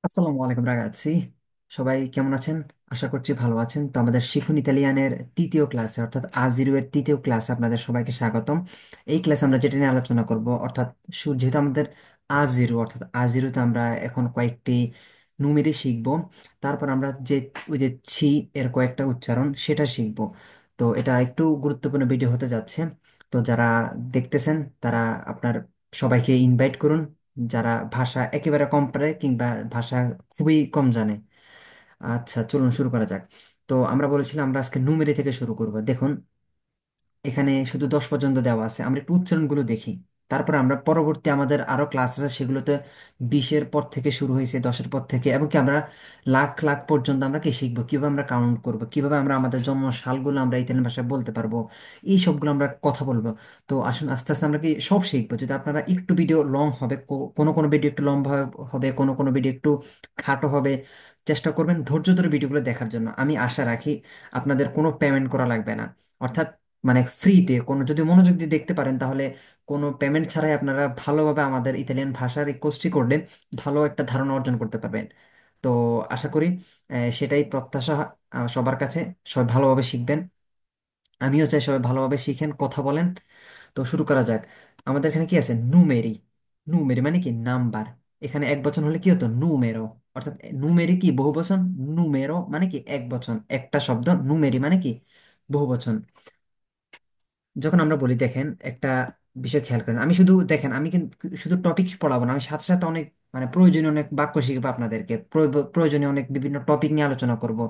আসসালামু আলাইকুম রাগাচ্ছি। সবাই কেমন আছেন? আশা করছি ভালো আছেন। তো আমাদের শিখুন ইতালিয়ানের তৃতীয় ক্লাসে অর্থাৎ আজিরো এর তৃতীয় ক্লাসে আপনাদের সবাইকে স্বাগতম। এই ক্লাসে আমরা যেটা নিয়ে আলোচনা করব অর্থাৎ যেহেতু আমাদের আজিরো অর্থাৎ আজিরোতে আমরা এখন কয়েকটি নুমেরি শিখব। তারপর আমরা যে ওই যে ছি এর কয়েকটা উচ্চারণ সেটা শিখব। তো এটা একটু গুরুত্বপূর্ণ ভিডিও হতে যাচ্ছে। তো যারা দেখতেছেন তারা আপনার সবাইকে ইনভাইট করুন, যারা ভাষা একেবারে কম পারে কিংবা ভাষা খুবই কম জানে। আচ্ছা, চলুন শুরু করা যাক। তো আমরা বলেছিলাম আমরা আজকে নুমেরি থেকে শুরু করব। দেখুন, এখানে শুধু 10 পর্যন্ত দেওয়া আছে, আমরা একটু উচ্চারণগুলো দেখি। তারপরে আমরা পরবর্তী আমাদের আরো ক্লাস আছে, সেগুলোতে 20-এর পর থেকে শুরু হয়েছে, 10-এর পর থেকে, এবং কি আমরা লাখ লাখ পর্যন্ত আমরা কি শিখবো, কিভাবে আমরা কাউন্ট করব, কিভাবে আমরা আমাদের জন্ম সালগুলো আমরা ইতালিয়ান ভাষায় বলতে পারবো। এই সবগুলো আমরা কথা বলবো। তো আসুন আস্তে আস্তে আমরা কি সব শিখবো। যদি আপনারা একটু ভিডিও লং হবে, কোনো কোনো ভিডিও একটু লম্বা হবে, কোনো কোনো ভিডিও একটু খাটো হবে, চেষ্টা করবেন ধৈর্য ধরে ভিডিওগুলো দেখার জন্য। আমি আশা রাখি আপনাদের কোনো পেমেন্ট করা লাগবে না, অর্থাৎ মানে ফ্রিতে। কোনো যদি মনোযোগ দিয়ে দেখতে পারেন তাহলে কোনো পেমেন্ট ছাড়াই আপনারা ভালোভাবে আমাদের ইতালিয়ান ভাষার এই কোর্সটি করলে ভালো একটা ধারণা অর্জন করতে পারবেন। তো আশা করি সেটাই প্রত্যাশা সবার কাছে। সবাই ভালোভাবে শিখবেন। আমিও চাই সবাই ভালোভাবে শিখেন, কথা বলেন। তো শুরু করা যাক। আমাদের এখানে কি আছে? নুমেরি। নুমেরি মানে কি? নাম্বার। এখানে এক বচন হলে কি হতো? নুমেরো। অর্থাৎ নুমেরি কি বহু বচন, নুমেরো মানে কি এক বচন, একটা শব্দ। নুমেরি মানে কি বহু বচন। যখন আমরা বলি, দেখেন একটা বিষয় খেয়াল করেন, আমি শুধু দেখেন, আমি কিন্তু শুধু টপিক পড়াবো না, আমি সাথে সাথে অনেক মানে প্রয়োজনীয় অনেক বাক্য শিখবো আপনাদেরকে, প্রয়োজনীয় অনেক বিভিন্ন টপিক নিয়ে আলোচনা করব।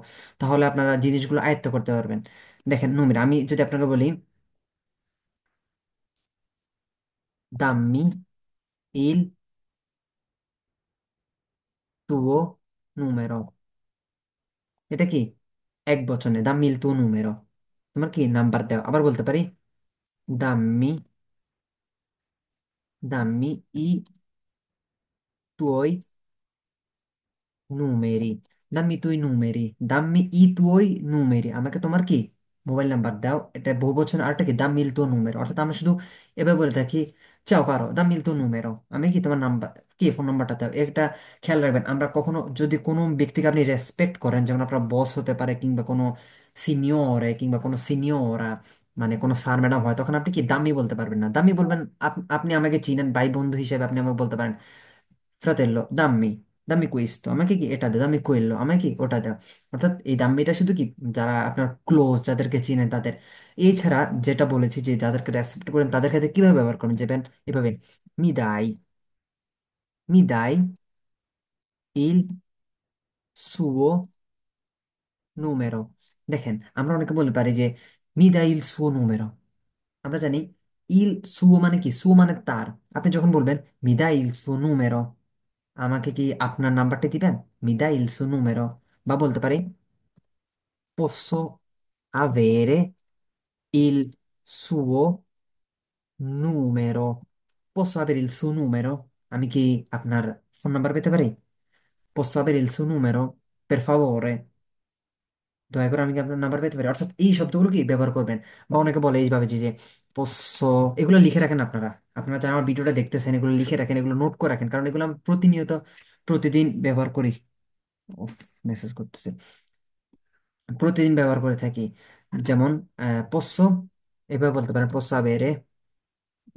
তাহলে আপনারা জিনিসগুলো আয়ত্ত করতে পারবেন। দেখেন নুমেরা, আমি যদি আপনাকে বলি দাম্মি ইল তুও নুমেরো, এটা কি এক বচনে দাম্মি ইল তুও নুমেরো। তোমার কি নাম্বার দেও। আবার বলতে পারি দাম্মি দাম্মি ই তুই নুমেরি। দাম্মি তুই নুমেরি, দাম্মি ই তুই নুমেরি, আমাকে তোমার কি মোবাইল নাম্বার দাও। এটা বহু বচন। আরটা কি দাম মিল তো নুমেরো, অর্থাৎ আমরা শুধু এভাবে বলে থাকি চাও কারো দাম মিল তো নুমেরো, আমি কি তোমার নাম্বার কি ফোন নাম্বারটা দাও। এটা খেয়াল রাখবেন। আমরা কখনো যদি কোনো ব্যক্তিকে আপনি রেসপেক্ট করেন, যেমন আপনার বস হতে পারে কিংবা কোনো সিনিয়রে কিংবা কোনো সিনিয়রা, মানে কোনো স্যার ম্যাডাম হয়, তখন আপনি কি দামি বলতে পারবেন না, দামি বলবেন। আপনি আমাকে চিনেন ভাই বন্ধু হিসেবে, আপনি আমাকে বলতে পারেন ফ্রাতেল্লো দাম্মি, দাম্মি কুইস্তো, আমাকে কি এটা দাও, দাম্মি কুইল্লো, আমাকে কি ওটা দাও। অর্থাৎ এই দাম্মিটা শুধু কি যারা আপনার ক্লোজ, যাদেরকে চিনেন তাদের। এছাড়া যেটা বলেছি যে যাদেরকে রেসপেক্ট করেন তাদের ক্ষেত্রে কিভাবে ব্যবহার করেন, যাবেন এভাবে মিদাই, মিদাই ইল সুও নুমেরো। দেখেন, আমরা অনেকে বলতে পারি যে মিদাই ইল সুও নুমেরো। আমরা জানি ইল সুও মানে কি, সুও মানে তার। আপনি যখন বলবেন মিদাই ইল সুও নুমেরো, আমাকে কি আপনার নাম্বারটা দিবেন, মিদা il suo numero। বা বলতে পারি posso avere il suo numero, posso avere il suo numero, আমি কি আপনার ফোন নাম্বার পেতে পারি? posso avere il suo numero, per favore, দয়া করে আমি কি আপনার নাম্বার পেতে পারি। অর্থাৎ এই শব্দগুলো কি ব্যবহার করবেন। বা অনেকে বলে এইভাবে যে পোষ্য, এগুলো লিখে রাখেন আপনারা। আপনারা যারা আমার ভিডিওটা দেখতেছেন এগুলো লিখে রাখেন, এগুলো নোট করে রাখেন, কারণ এগুলো আমি প্রতিনিয়ত প্রতিদিন ব্যবহার করি। মেসেজ করতেছে, প্রতিদিন ব্যবহার করে থাকি। যেমন পোষ্য, এভাবে বলতে পারেন পোষ্য আবেরে।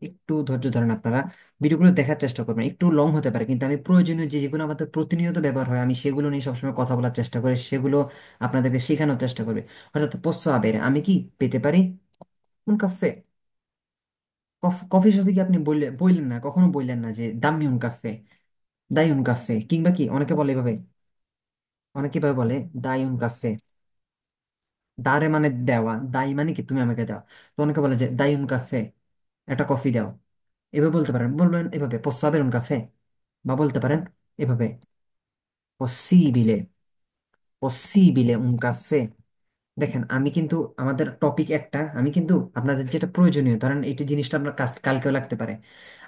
একটু ধৈর্য ধরেন আপনারা, ভিডিওগুলো দেখার চেষ্টা করবেন। একটু লং হতে পারে, কিন্তু আমি প্রয়োজনীয় যে যেগুলো আমাদের প্রতিনিয়ত ব্যবহার হয় আমি সেগুলো নিয়ে সবসময় কথা বলার চেষ্টা করি, সেগুলো আপনাদেরকে শেখানোর চেষ্টা করি। অর্থাৎ পোষ্য আবেরে, আমি কি পেতে পারি un caffè। কফি শপে কি আপনি বললেন না, কখনো বললেন না যে দাম্মি un caffè, দাই un caffè, কিংবা কি অনেকে বলে এভাবে, অনেকে এভাবে বলে দাই un caffè। দারে মানে দেওয়া, দাই মানে কি তুমি আমাকে দাও। তো অনেকে বলে যে দাই উন কাফে, একটা কফি দাও। এভাবে বলতে পারেন, বলবেন এভাবে posso avere un caffè। বা বলতে পারেন এভাবে possibile, possibile un caffè। দেখেন, আমি কিন্তু আমাদের টপিক একটা, আমি কিন্তু আপনাদের যেটা প্রয়োজনীয়, ধরেন এইটা জিনিসটা আপনার কালকেও লাগতে পারে।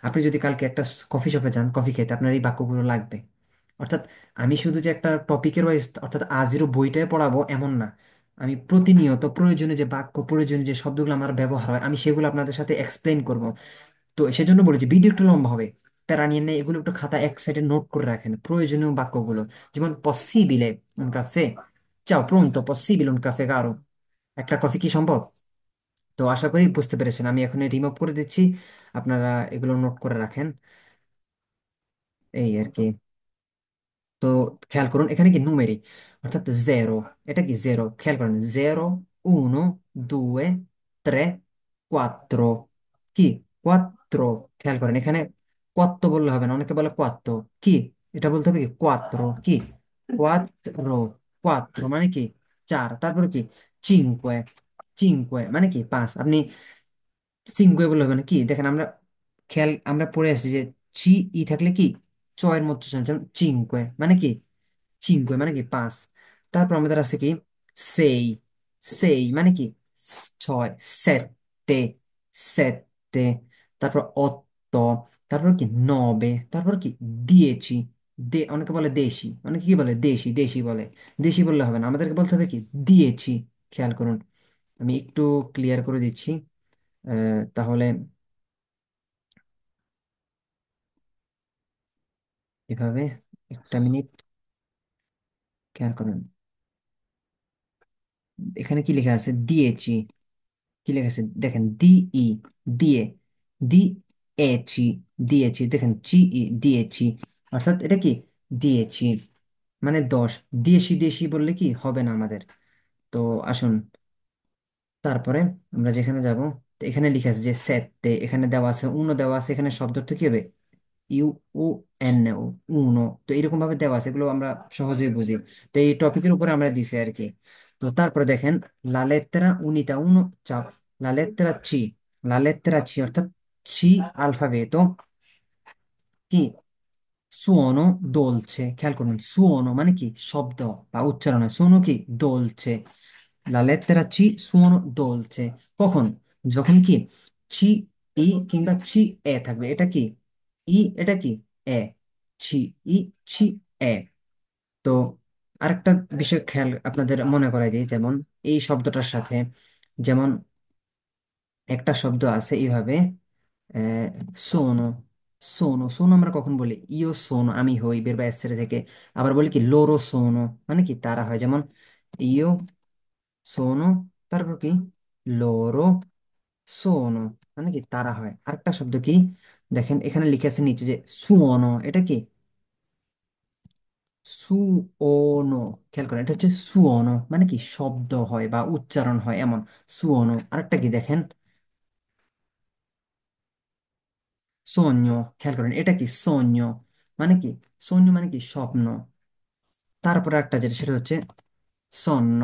আপনি যদি কালকে একটা কফি শপে যান কফি খেতে, আপনার এই বাক্যগুলো লাগবে। অর্থাৎ আমি শুধু যে একটা টপিকের ওয়াইজ অর্থাৎ আজিরও বইটাই পড়াবো এমন না, আমি প্রতিনিয়ত প্রয়োজনীয় যে বাক্য, প্রয়োজনীয় যে শব্দগুলো আমার ব্যবহার হয়, আমি সেগুলো আপনাদের সাথে এক্সপ্লেন করব। তো সেজন্য বলেছি ভিডিও একটু লম্বা হবে। প্যারা নিয়ে নেই, এগুলো একটু খাতা এক সাইডে নোট করে রাখেন, প্রয়োজনীয় বাক্যগুলো। যেমন পসিবিলে un caffè, ciao pronto possibile un caffè caro, একটা কফি কি সম্ভব? তো আশা করি বুঝতে পেরেছেন, আমি এখন রিমুভ করে দিচ্ছি, আপনারা এগুলো নোট করে রাখেন, এই আর কি। তো খেয়াল করুন এখানে কি নুমেরি, অর্থাৎ জেরো, এটা কি জেরো, খেয়াল করুন জেরো, উনো, দুয়ে, ত্রে, কোয়াত্রো, কি কোয়াত্রো, খেয়াল করেন এখানে কোয়াত্তো বললে হবে না, অনেকে বলে কোয়াত্তো, কি এটা বলতে হবে কি কোয়াত্রো, কি কোয়াত্রো, কোয়াত্রো মানে কি চার, তারপরে কি চিনকুয়ে, চিনকুয়ে মানে কি পাঁচ, আপনি সিঙ্গুয়ে বললে হবে না, কি দেখেন আমরা খেয়াল আমরা পড়ে আসছি যে চি ই থাকলে কি চয়ের মধ্যে শুনছি, যেমন চিনকুয়ে মানে কি, চিনকুয়ে মানে কি পাঁচ। তারপর আমাদের আছে কি সেই, সেই মানে কি ছয়, সেtte, সেtte, তারপর অত্তো, তারপর কি নবে, তারপর কি দিয়েছি, অনেকে বলে দেশি, অনেকে কি বলে দেশি, দেশি বলে, দেশি বললে হবে না, আমাদেরকে বলতে হবে কি দিয়েছি। খেয়াল করুন আমি একটু ক্লিয়ার করে দিচ্ছি, তাহলে এভাবে, একটা মিনিট, খেয়াল করুন এখানে কি লেখা আছে দিয়েছি, কি লেখা আছে দেখেন দি ই, দিয়ে, দি এছি, দিয়েছি, দেখেন জি ই দিয়েছি, অর্থাৎ এটা কি দিয়েছি মানে দশ, দিয়েছি দেশি বললে কি হবে না আমাদের। তো আসুন তারপরে আমরা যেখানে যাব, তো এখানে লিখে আছে যে সেতে, এখানে দেওয়া আছে উনো, দেওয়া আছে এখানে শব্দ অর্থ কি হবে ইউ ও এন ও, উনো, তো এরকম ভাবে দেওয়া আছে, এগুলো আমরা সহজেই বুঝি, তো এই টপিকের উপরে আমরা দিছি আর কি। তো তারপরে দেখেন লা লেttera unita uno, ciao, la lettera C, la lettera C অর্থাৎ সি আলফাবেটো, কি সুওনো দোলছে, খেয়াল করুন সুওনো মানে কি শব্দ বা উচ্চারণ হয়, সুওনো কি দোলছে, লা লেttera C সুওনো দোলছে, কখন, যখন কি চি ই কিংবা চি এ থাকবে, এটা কি ই, এটা কি এ, ছি ই, ছি এ। তো আরেকটা বিষয় খেয়াল আপনাদের মনে করাই দিই, যেমন এই শব্দটার সাথে, যেমন একটা শব্দ আছে এইভাবে, আহ, সোনো, সোনো, সোনো আমরা কখন বলি ইও সোনো আমি হই, বের বা এসের থেকে, আবার বলি কি লোরো সোনো মানে কি তারা হয়, যেমন ইও সোনো, তারপর কি লোরো সোনো মানে কি তারা হয়। আরেকটা শব্দ কি দেখেন এখানে লিখে আছে নিচে যে সুওনো, এটা কি সুওনো, খেয়াল করেন এটা হচ্ছে সুওনো মানে কি শব্দ হয় বা উচ্চারণ হয় এমন, সুওনো। আরেকটা কি দেখেন সৈন্য, খেয়াল করেন এটা কি সৈন্য মানে কি, সৈন্য মানে কি স্বপ্ন। তারপরে একটা যেটা সেটা হচ্ছে সন্ন,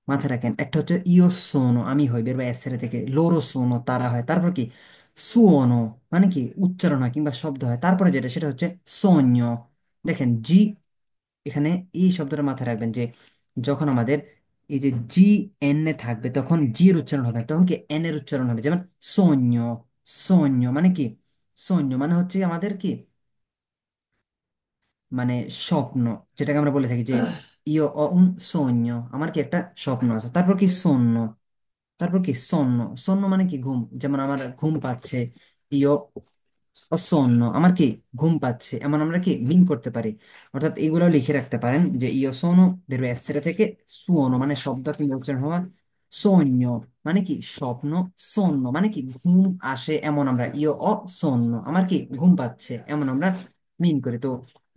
মাথায় রাখেন একটা হচ্ছে ইও সোনো আমি হই, বের বা এসের থেকে, লোরো সোনো তারা হয়, তারপর কি সুওনো মানে কি উচ্চারণ হয় কিংবা শব্দ হয়, তারপরে যেটা সেটা হচ্ছে সৈন্য। দেখেন জি, এখানে এই শব্দটা মাথায় রাখবেন যে যখন আমাদের এই যে জি এন এ থাকবে তখন জি এর উচ্চারণ হবে না, তখন কি এন এর উচ্চারণ হবে, যেমন সৈন্য, সৈন্য মানে কি, সৈন্য মানে হচ্ছে আমাদের কি মানে স্বপ্ন, যেটাকে আমরা বলে থাকি যে ইয় অ উন সৈন্য, আমার কি একটা স্বপ্ন আছে, তারপর কি সৈন্য, তারপর কি সন্ন, সন্ন মানে কি ঘুম, যেমন আমার ঘুম পাচ্ছে, ইয় অসন্ন আমার কি ঘুম পাচ্ছে, এমন আমরা কি মিন করতে পারি। অর্থাৎ এগুলো লিখে রাখতে পারেন যে ইয় সোনো বেরবে এসেরে থেকে, সুওনো মানে শব্দ কিংবা উচ্চারণ হওয়া, সৈন্য মানে কি স্বপ্ন, সন্ন মানে কি ঘুম আসে, এমন আমরা ইয় অ সন্ন আমার কি ঘুম পাচ্ছে এমন আমরা মিন করি। তো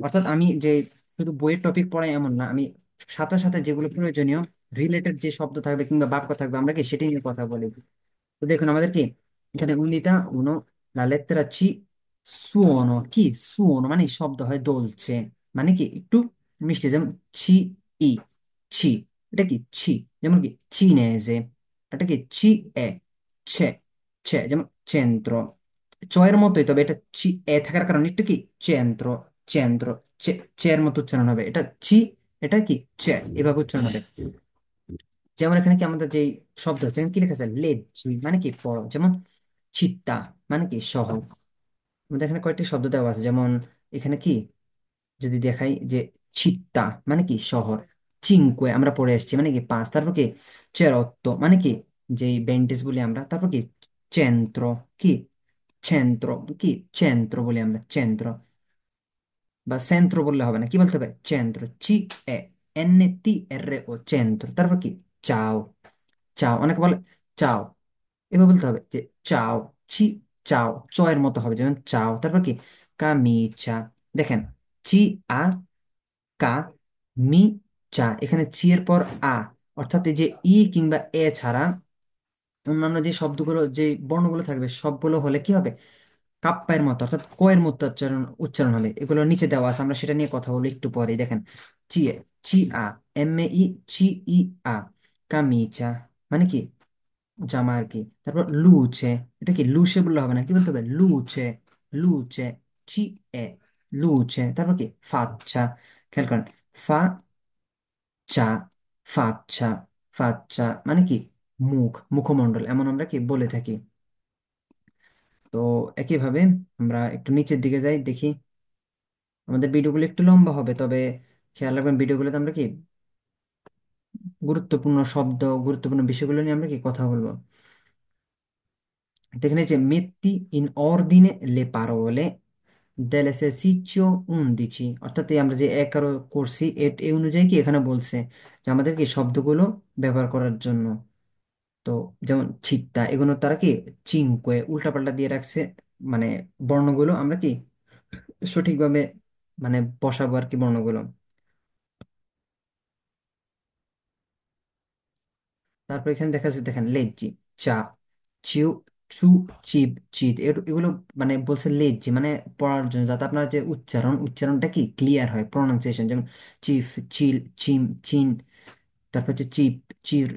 অর্থাৎ আমি যে শুধু বইয়ের টপিক পড়াই এমন না, আমি সাথে সাথে যেগুলো প্রয়োজনীয় রিলেটেড যে শব্দ থাকবে কিংবা বাক্য থাকবে আমরা কি সেটি নিয়ে কথা বলি। তো দেখুন আমাদের কি এখানে উনিটা উনো, লা লেttera C সুওনো, কি সুওনো মানে শব্দ হয় দোলছে মানে কি একটু মিষ্টি, যেমন ছি ই, ছি, এটা কি ছি, যেমন কি চিনেজে, এটা কি চি এ, ছে, ছে যেমন চেন্ত্র, চয়ের মতোই তবে এটা চি এ থাকার কারণে একটু কি চেন্ত্র, চেন্দ্র, চে, চের মতো উচ্চারণ হবে, এটা চি, এটা কি চে, এভাবে উচ্চারণ হবে। যেমন এখানে কি আমাদের যে শব্দ হচ্ছে এখানে কি লেখা আছে লেজ্জি মানে কি বড়, যেমন চিত্তা মানে কি শহর। আমাদের এখানে কয়েকটি শব্দ দেওয়া আছে, যেমন এখানে কি যদি দেখাই যে চিত্তা মানে কি শহর, চিনকুয়ে আমরা পড়ে আসছি মানে কি পাঁচ, তারপর কি চেরত্ত মানে কি যে বেন্টিস বলি আমরা, তারপর কি চেন্ত্র, কি centro, কি centro বলি আমরা, centro, বা সেন্ট্রো বললে হবে না, কি বলতে হবে, centro, CENTRO, centro। তারপর কি, চাও, চাও, অনেকে বলে চাও, এবার বলতে হবে যে চাও, চি, চাও, চ এর মতো হবে, যেমন চাও। তারপর কি, কামিচা, দেখেন, চি, আ, কা, মি, চা, এখানে চি এর পর আ, অর্থাৎ এই যে ই কিংবা এ ছাড়া অন্যান্য যে শব্দগুলো, যে বর্ণগুলো থাকবে সবগুলো হলে কি হবে, কাপ্পায়ের মতো, অর্থাৎ ক এর মতো উচ্চারণ উচ্চারণ হবে। এগুলো নিচে দেওয়া আছে, আমরা সেটা নিয়ে কথা বলবো একটু পরে। দেখেন, চি এ, চি আ, MAE, চি, ই, আ, কামিচা, মানে কি জামা আর কি। তারপর লুচে, এটা কি লুসে বললে হবে না, কি বলতে হবে, লুচে, লুচে, চি, এ, লুচে। তারপর কি, ফাচ্চা, খেয়াল করেন, ফা, চা, ফাচ্চা, ফাচ্চা, মানে কি মুখ, মুখমণ্ডল, এমন আমরা কি বলে থাকি। তো একইভাবে আমরা একটু নিচের দিকে যাই, দেখি। আমাদের ভিডিওগুলো একটু লম্বা হবে, তবে খেয়াল রাখবেন ভিডিওগুলোতে আমরা কি গুরুত্বপূর্ণ শব্দ, গুরুত্বপূর্ণ বিষয়গুলো নিয়ে আমরা কি কথা বলবো। দেখেন, এই যে metti in ordine le parole dell'esercizio 11, অর্থাৎ এই আমরা যে 11 করছি এই অনুযায়ী কি এখানে বলছে যে আমাদের কি শব্দগুলো ব্যবহার করার জন্য। তো যেমন চিত্তা, এগুলো তারা কি চিনকুয়ে উল্টাপাল্টা দিয়ে রাখছে, মানে বর্ণগুলো আমরা কি সঠিকভাবে মানে বসাবো আর কি বর্ণগুলো। তারপর এখানে দেখা যাচ্ছে, দেখেন, লেজ্জি, চা, চিউ, চু, চিব, চিত, এগুলো মানে বলছে লেজ্জি, মানে পড়ার জন্য, যাতে আপনার যে উচ্চারণটা কি ক্লিয়ার হয়, প্রনাউন্সিয়েশন, যেমন চিফ, চিল, চিম, চিন। তারপর হচ্ছে চিপ, চির,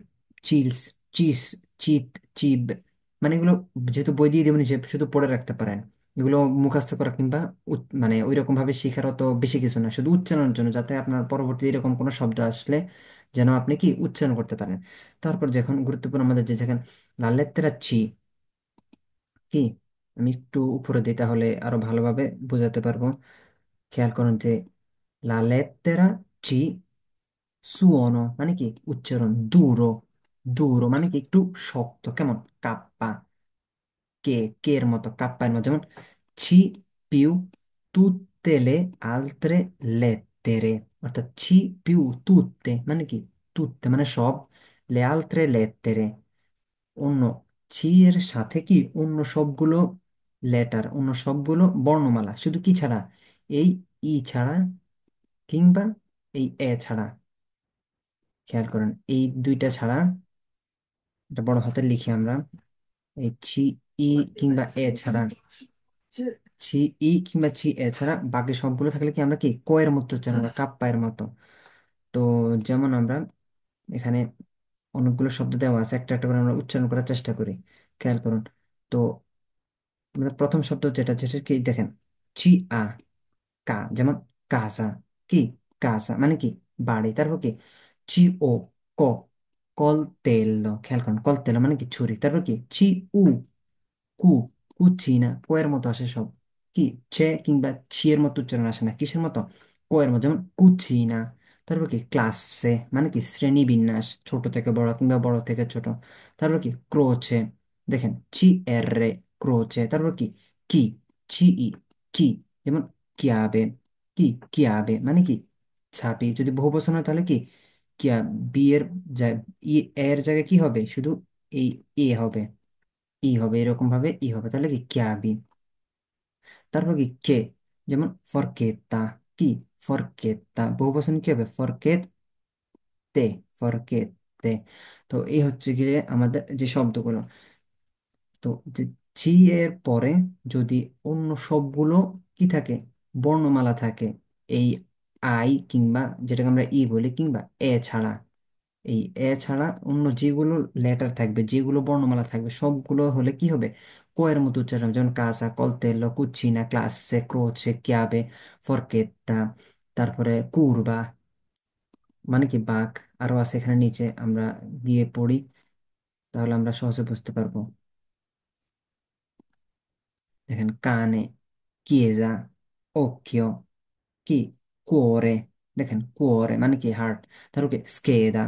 চিলস, চিস, চিত, চিব, মানে এগুলো যেহেতু বই দিয়ে দেবেন যে শুধু পড়ে রাখতে পারেন, এগুলো মুখস্থ করা কিংবা মানে ওই রকম ভাবে শেখার অত বেশি কিছু না, শুধু উচ্চারণের জন্য, যাতে আপনার পরবর্তী এরকম কোনো শব্দ আসলে যেন আপনি কি উচ্চারণ করতে পারেন। তারপর যখন গুরুত্বপূর্ণ আমাদের যে যেখানে লা লেttera চি, কি আমি একটু উপরে দিই তাহলে আরো ভালোভাবে বোঝাতে পারবো। খেয়াল করুন যে লা লেttera চি, সুয়নো মানে কি উচ্চারণ, দূরো, দূরো মানে কি একটু শক্ত, কেমন, কাপ্পা, কে, কে এর মতো, কাপ্পা এর মতো, যেমন ছি, পিউ, তুত্তে লে আলত্রে লেত্তেরে, অর্থাৎ ছি, পিউ, তুত্তে মানে কি তুত্তে মানে সব, লে আলত্রে লেত্তেরে অন্য, ছি এর সাথে কি অন্য সবগুলো লেটার, অন্য সবগুলো বর্ণমালা, শুধু কি ছাড়া, এই ই ছাড়া কিংবা এই এ ছাড়া। খেয়াল করেন, এই দুইটা ছাড়া, এটা বড় হাতে লিখি আমরা, এই ছি, ই কিংবা এ ছাড়া, ছি, ই কিংবা ছি, এ ছাড়া বাকি সবগুলো থাকলে কি আমরা কি কয়ের মতো উচ্চারণ করি, কাপ্পায়ের মতো। তো যেমন আমরা এখানে অনেকগুলো শব্দ দেওয়া আছে, একটা একটা করে আমরা উচ্চারণ করার চেষ্টা করি। খেয়াল করুন, তো আমাদের প্রথম শব্দ যেটা, যেটা কি দেখেন, চি, আ, কা, যেমন কাসা, কি কাসা মানে কি বাড়ি। তারপর কি, চি, ও, ক, কলতেল্লো, খেয়াল করুন, কলতেল্লো মানে কি ছুরি। তারপর কি, চি, উ, কু, কুচিনা, কোয়ের মতো আসে সব, কি ছে কিংবা ছিয়ের মতো উচ্চারণ আসে না, কিসের মতো, কোয়ের মতো, যেমন কুচিনা। তারপর কি, ক্লাসে মানে কি শ্রেণী বিন্যাস, ছোট থেকে বড় কিংবা বড় থেকে ছোট। তারপর কি, ক্রোচে, দেখেন, চি, এর রে, ক্রোচে। তারপর কি, চি, ই, কি, যেমন কিয়াবে, কি কিয়াবে মানে কি ছাপি। যদি বহু বচন হয় তাহলে কি কিয়া, বি এর এর জায়গায় কি হবে, শুধু এই এ হবে, ই হবে, এরকম ভাবে ই হবে, তাহলে কি ক্যাবি। তারপর কি কে, যেমন ফরকেতা, কি ফরকেতা, বহু বচন কি হবে, ফরকেতে, ফরকেতে। তো এই হচ্ছে গিয়ে আমাদের যে শব্দগুলো। তো যে ঝি এর পরে যদি অন্য সবগুলো কি থাকে, বর্ণমালা থাকে, এই আই কিংবা যেটাকে আমরা ই বলি, কিংবা এ ছাড়া, এই এ ছাড়া অন্য যেগুলো লেটার থাকবে, যেগুলো বর্ণমালা থাকবে, সবগুলো হলে কি হবে, কোয়ের মতো উচ্চারণ হবে। যেমন কাসা, কলতেল্লো, কুচিনা, ক্লাসে, ক্রোচে, ক্যাবে, ফরকেত্তা। তারপরে কুরবা মানে কি বাঁক, আরো আছে এখানে নিচে, আমরা গিয়ে পড়ি তাহলে আমরা সহজে বুঝতে পারবো। দেখেন, কানে, chiesa, occhio, কি cuore, দেখেন cuore মানে কি হার্ট। তারপর কি scheda,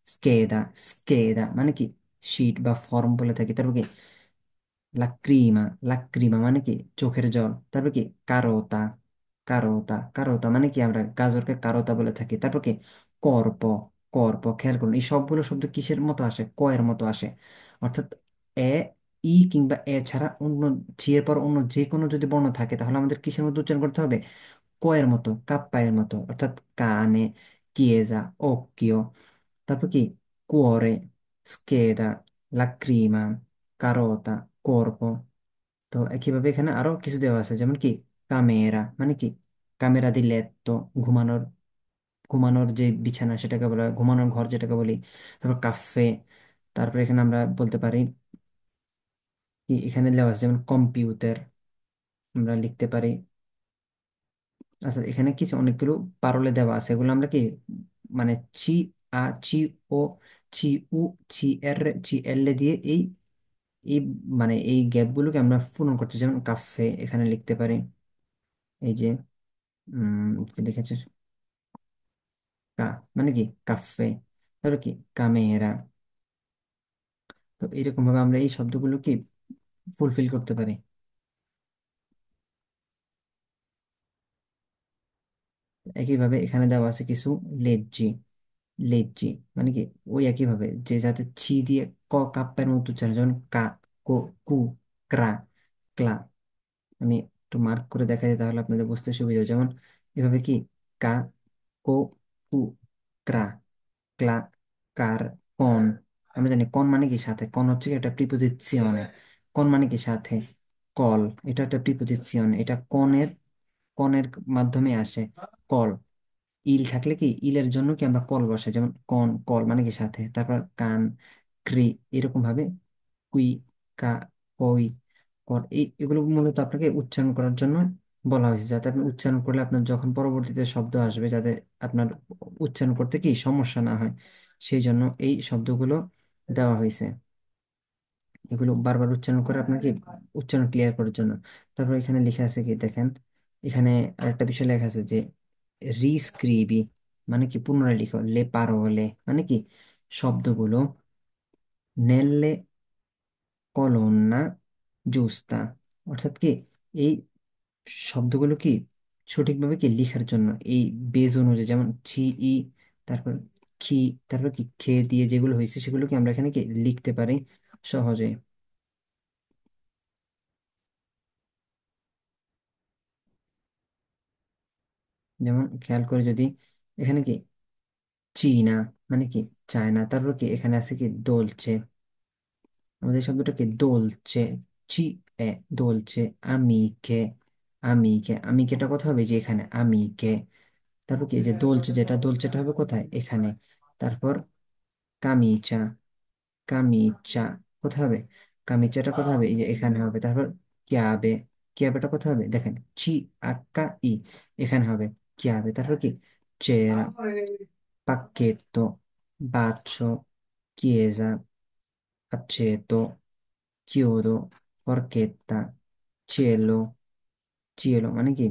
scheda, scheda মানে কি শিট বা ফর্ম বলে থাকি। তারপর কি লাক্রিমা, লাক্রিমা মানে কি চোখের জল। তারপর কি কারোতা, কারোতা, কারোতা মানে কি আমরা গাজরকে কারোতা বলে থাকি। তারপর কি কর্প, কর্প, খেয়াল করুন এই সবগুলো শব্দ কিসের মতো আসে, ক এর মতো আসে। অর্থাৎ এ, ই কিংবা এ ছাড়া অন্য, ছি এর পর অন্য যে কোনো যদি বর্ণ থাকে তাহলে আমাদের কিসের মতো উচ্চারণ করতে হবে, ক এর মতো, কাপ্পা এর মতো। অর্থাৎ কানে, chiesa, occhio, তারপর কি cuore, scheda, lacrima, carota, corpo। তো একইভাবে এখানে আরো কিছু দেওয়া আছে, যেমন কি কামেরা মানে কি কামেরা দি লেত্তো, ঘুমানোর, ঘুমানোর যে বিছানা সেটাকে বলা হয়, ঘুমানোর ঘর যেটাকে বলি। তারপর কাফে, তারপর এখানে আমরা বলতে পারি কি, এখানে দেওয়া আছে যেমন কম্পিউটার, আমরা লিখতে পারি। আচ্ছা এখানে কিছু অনেকগুলো পারলে দেওয়া আছে, এগুলো আমরা কি মানে চি, আ, চি, ও, চি, উ, চি এর, চি এল দিয়ে এই এই মানে এই গ্যাপগুলোকে আমরা পূরণ করতে, যেমন কাফে এখানে লিখতে পারি। এই যে যে লিখেছে কা মানে কি কাফে, তারপর কি কামেরা। তো এরকম ভাবে আমরা এই শব্দগুলো কি ফুলফিল করতে পারি। একইভাবে এখানে দেওয়া আছে কিছু লেজ্জি, লেজ্জি মানে কি ওই একইভাবে যে যাতে ছি দিয়ে ক কাপ্পের মতো উচ্চারণ, যেমন কা, কো, কু, ক্রা, ক্লা। আমি একটু মার্ক করে দেখাই তাহলে আপনাদের বুঝতে সুবিধা হবে। যেমন এভাবে কি কা, কো, কু, ক্রা, ক্লা, কার, কন। আমরা জানি কন মানে কি সাথে, কন হচ্ছে কি একটা প্রিপোজিশনে, কন মানে কি সাথে, কল, এটা একটা প্রিপোজিশন, এটা কনের, কনের মাধ্যমে আসে কল। ইল থাকলে কি ইলের জন্য কি আমরা কল বসাই, যেমন কন, কল মানে কি সাথে। তারপর কান, ক্রি, এরকম ভাবে কুই, কা, কই, কর, এই এগুলো মূলত আপনাকে উচ্চারণ করার জন্য বলা হয়েছে, যাতে আপনি উচ্চারণ করলে আপনার যখন পরবর্তীতে শব্দ আসবে যাতে আপনার উচ্চারণ করতে কি সমস্যা না হয়, সেই জন্য এই শব্দগুলো দেওয়া হয়েছে। এগুলো বারবার উচ্চারণ করে আপনাকে উচ্চারণ ক্লিয়ার করার জন্য। তারপর এখানে লেখা আছে কি দেখেন, এখানে আরেকটা বিষয় লেখা আছে যে রিস্ক্রিবি মানে কি পুনরায় লিখো, লে পারোলে মানে কি শব্দগুলো নেলে কলন্না জুস্তা, অর্থাৎ কি এই শব্দগুলো কি সঠিকভাবে কি লিখার জন্য এই বেজ অনুযায়ী, যেমন ছি, ই, তারপর খি, তারপর কি খে দিয়ে যেগুলো হয়েছে সেগুলো কি আমরা এখানে কি লিখতে পারি সহজে। যেমন খেয়াল করে যদি এখানে কি চীনা মানে কি চায়না, তারপর কি এখানে আছে কি দোলচে, আমাদের শব্দটা কি দোলচে, চি, এ, দোলচে, আমিকে, আমিকে, আমিকেটা কোথায় হবে, যে এখানে আমিকে। তারপর কি এই যে দোলচে, যেটা দোলচেটা হবে কোথায়, এখানে। তারপর কামিচা, কামিচা কোথায় হবে, কামিচাটা কোথায় হবে, এই যে এখানে হবে। তারপর ক্যাবে, ক্যাবেটা কোথায় হবে দেখেন, চি, আক্কা, ই, এখানে হবে ক্যাবে। তারপর কি চেরা, pacchetto, bacio, chiesa, aceto, chiodo, forchetta, cielo, cielo মানে কি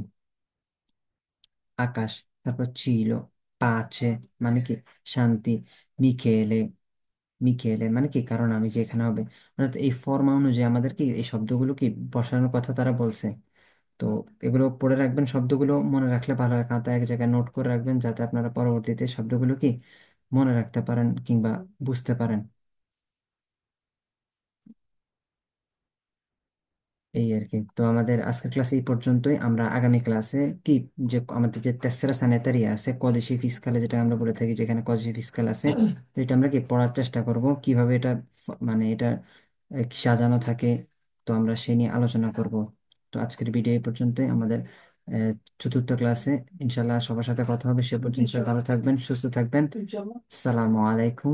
আকাশ। তারপর চিলো, পাচে মানে কি শান্তি, মিকেলে, মিকেলে মানে কি কারণ আমি, যে এখানে হবে। অর্থাৎ এই ফর্মা অনুযায়ী আমাদের কি এই শব্দগুলো কি বসানোর কথা তারা বলছে। তো এগুলো পড়ে রাখবেন, শব্দগুলো মনে রাখলে ভালো হয়, খাতা এক জায়গায় নোট করে রাখবেন যাতে আপনারা পরবর্তীতে শব্দগুলো কি মনে রাখতে পারেন কিংবা বুঝতে পারেন। এই আর কি। তো আমাদের আজকের ক্লাস এই পর্যন্তই। আমরা আগামী ক্লাসে কি যে আমাদের যে তেসরা সানেতারি আছে কদেশি ফিসকালে যেটা আমরা বলে থাকি, যেখানে কদেশি ফিসকাল আছে, তো এটা আমরা কি পড়ার চেষ্টা করব কিভাবে এটা মানে এটা সাজানো থাকে। তো আমরা সে নিয়ে আলোচনা করব। তো আজকের ভিডিও এই পর্যন্তই। আমাদের আহ, চতুর্থ ক্লাসে ইনশাল্লাহ সবার সাথে কথা হবে। সে পর্যন্ত সবাই ভালো থাকবেন, সুস্থ থাকবেন। সালামু আলাইকুম।